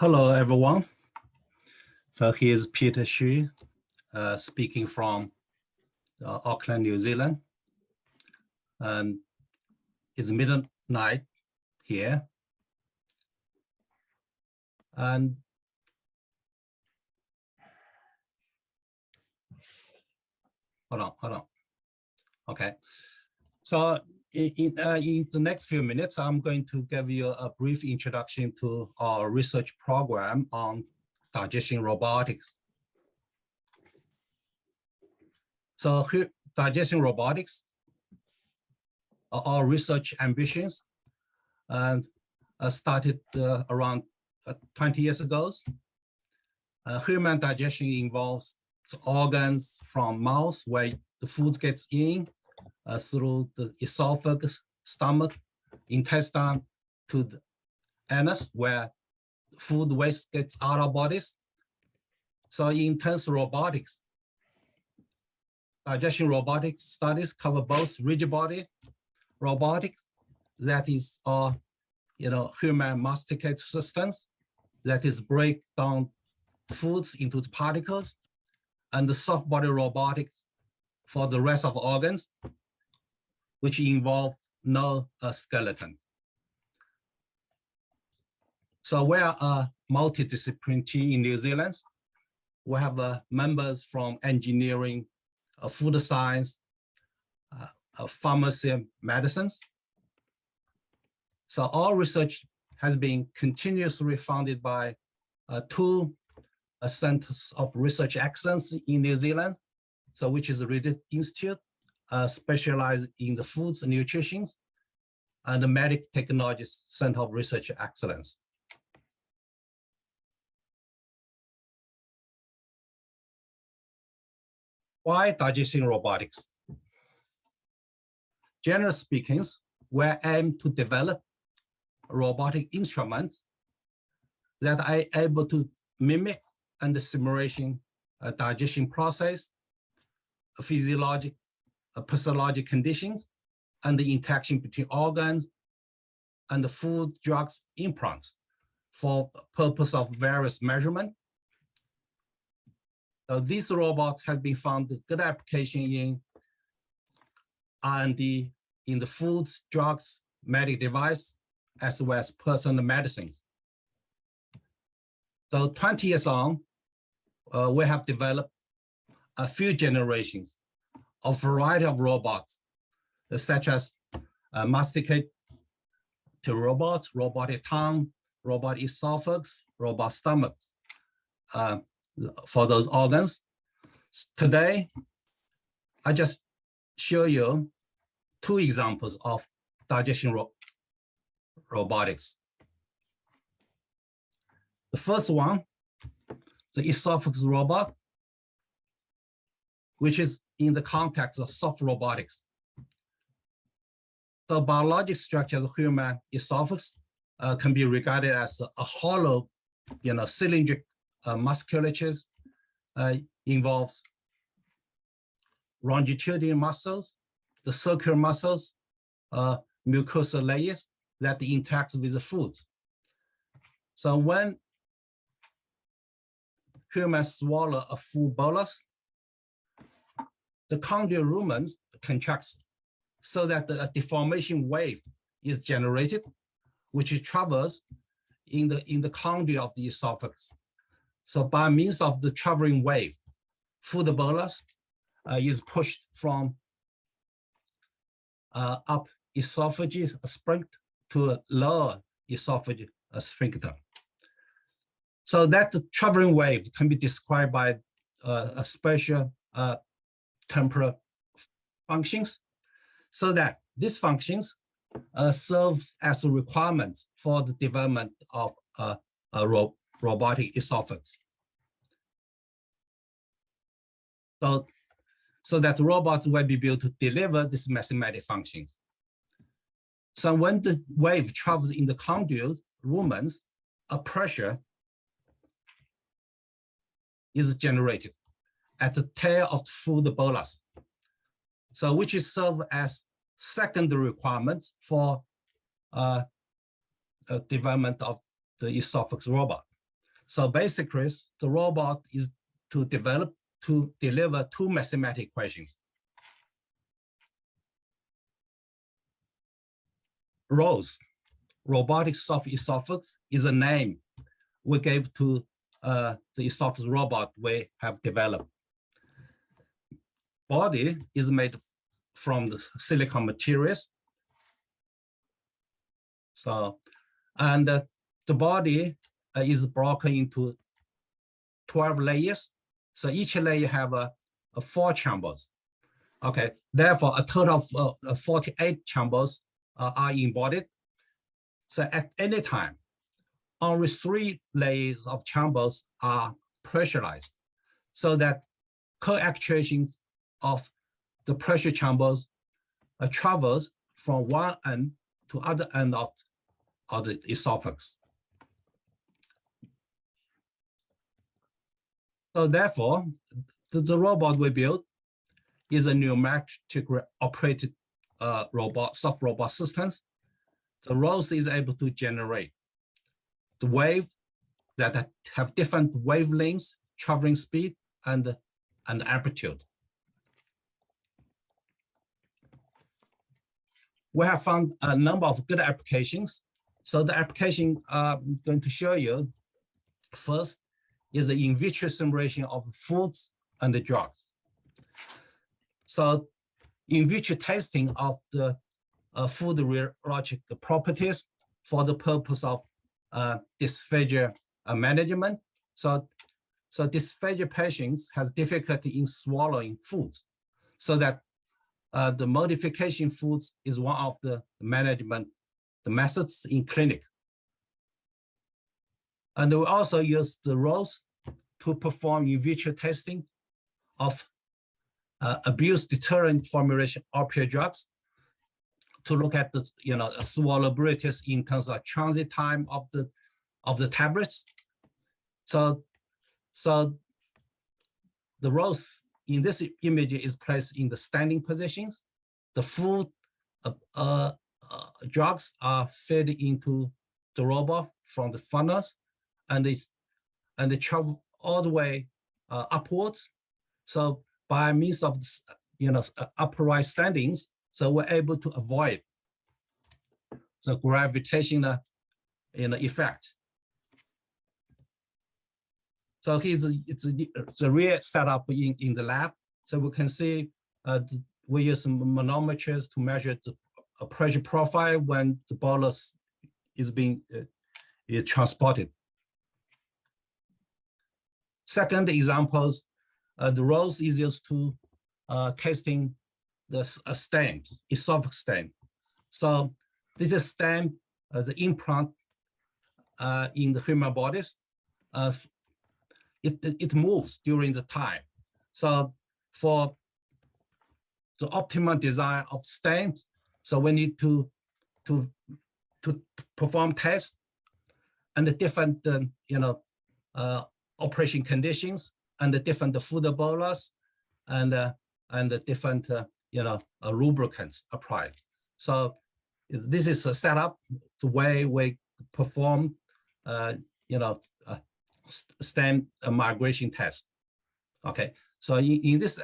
Hello, everyone. So here's Peter Xu, speaking from Auckland, New Zealand. And it's midnight here. And hold on. Okay. So in the next few minutes, I'm going to give you a brief introduction to our research program on digestion robotics. So here, digestion robotics are our research ambitions, and started around 20 years ago. Human digestion involves organs from mouth, where the food gets in, through the esophagus, stomach, intestine, to the anus, where food waste gets out of bodies. So in terms of robotics, digestion robotics studies cover both rigid body robotics, that is human masticate systems, that is break down foods into particles, and the soft body robotics for the rest of organs, which involve no skeleton. So we are a multidisciplinary team in New Zealand. We have members from engineering, food science, pharmacy, and medicines. So our research has been continuously funded by two centers of research excellence in New Zealand, so which is the Robotics Institute, specialized in the foods and nutrition, and the Medical Technologies Center of Research Excellence. Why digestion robotics? Generally speaking, we aim to develop robotic instruments that are able to mimic and simulation a digestion process, a physiologic, pathologic conditions, and the interaction between organs and the food, drugs, implants for purpose of various measurement. So these robots have been found good application in R&D in the foods, drugs, medical device, as well as personal medicines. So 20 years on, we have developed a few generations of variety of robots, such as masticate robots, robotic tongue, robot esophagus, robot stomachs, for those organs. Today, I just show you two examples of digestion robotics. The first one, the esophagus robot, which is in the context of soft robotics. The biologic structure of the human esophagus can be regarded as a hollow, cylindrical musculature, involves longitudinal muscles, the circular muscles, mucosal layers that interact with the food. So when humans swallow a food bolus, the condylar rumen contracts so that the deformation wave is generated, which travels in the condylar of the esophagus. So by means of the traveling wave, food bolus is pushed from up esophageal sphincter to a lower esophageal sphincter. So that the traveling wave can be described by a special temporal functions, so that these functions serve as a requirement for the development of a robotic esophagus. So that robots will be able to deliver these mathematic functions. So when the wave travels in the condylar rumen, a pressure is generated at the tail of the food bolus, so which is served as secondary requirements for development of the esophagus robot. So basically, the robot is to deliver two mathematical equations. ROSE, robotic soft esophagus, is a name we gave to the esophagus robot we have developed. Body is made from the silicon materials. So, and the body is broken into 12 layers. So each layer have a 4 chambers. Okay, therefore a total of 48 chambers are embodied. So at any time, only 3 layers of chambers are pressurized, so that co-actuation of the pressure chambers travels from one end to other end of the esophagus. So therefore, the robot we built is a pneumatically operated soft robot systems. The ROSE is able to generate the wave that have different wavelengths, traveling speed, and amplitude. We have found a number of good applications. So the application I'm going to show you first is the in vitro simulation of foods and the drugs. So in vitro testing of the food rheologic properties for the purpose of dysphagia management. So dysphagia patients has difficulty in swallowing foods, so that the modification foods is one of the methods in clinic. And we also use the ROSE to perform in vitro testing of abuse deterrent formulation opioid drugs, to look at the swallowability in terms of transit time of the tablets. So the ROSE in this image is placed in the standing positions. The food drugs are fed into the robot from the funnels, and they travel all the way upwards. So by means of upright standings, so we're able to avoid the gravitational effect. So it's a real setup in the lab. So we can see we use some manometers to measure the pressure profile when the bolus is being transported. Second examples, the ROSE is used to testing the stents, esophagus stent. So this is stent, the implant in the human bodies. It moves during the time. So for the optimal design of stents, so we need to perform tests and the different operation conditions and the different food bolus and the different lubricants applied. So this is a setup, the way we perform stent migration test. Okay, so in this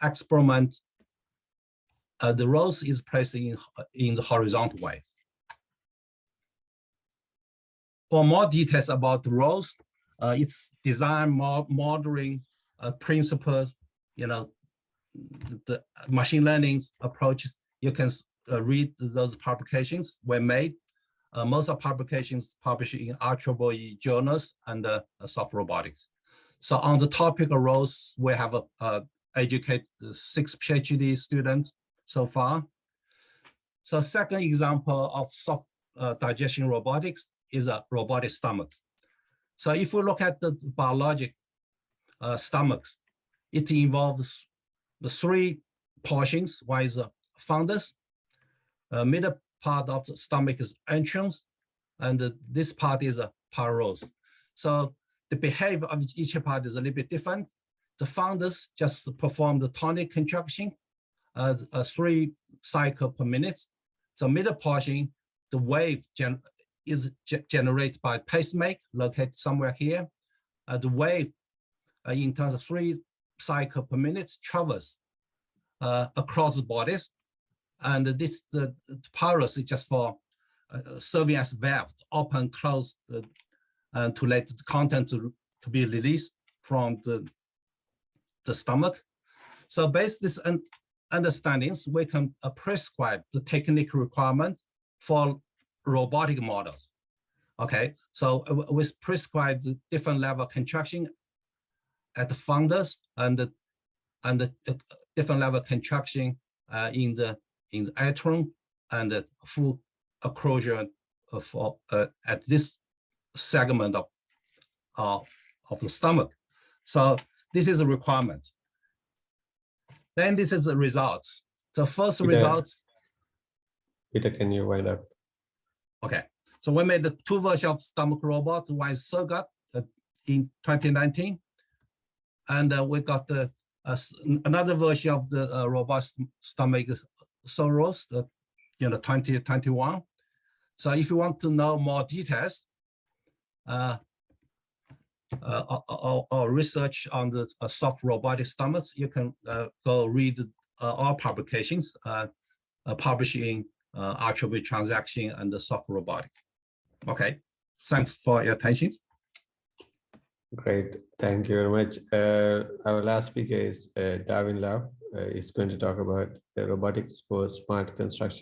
experiment, the ROSE is placed in the horizontal way. For more details about the ROSE, its design modeling principles, the machine learning approaches, you can read those publications were made. Most of publications published in IEEE journals and soft robotics. So on the topic of ROSE, we have educated 6 PhD students so far. So second example of soft digestion robotics is a robotic stomach. So if we look at the biologic stomachs, it involves the 3 portions. One is the fundus, middle part of the stomach is entrance, and this part is a parose. So the behavior of each part is a little bit different. The fundus just perform the tonic contraction, 3 cycles per minute. So middle portion, the wave is generated by pacemaker located somewhere here. The wave in terms of 3 cycles per minute travels across the bodies. And this the pylorus is just for serving as valve, open, close, and to let the content to be released from the stomach. So based this understandings, we can prescribe the technical requirement for robotic models. Okay, so we prescribe the different level of contraction at the fundus and the different level of contraction in the atrium and the full closure of at this segment of the stomach. So this is a requirement. Then this is the results. The first results. Peter, can you wind up? Okay, so we made the 2 versions of stomach robot. One is surrogate in 2019, and we got another version of the robot stomach Soros, 2021. So if you want to know more details, or research on the soft robotic stomachs, you can go read our publications published in Attribute Transaction and the Soft Robotic. Okay, thanks for your attention. Great, thank you very much. Our last speaker is Darwin Lau. He's going to talk about robotics for smart construction.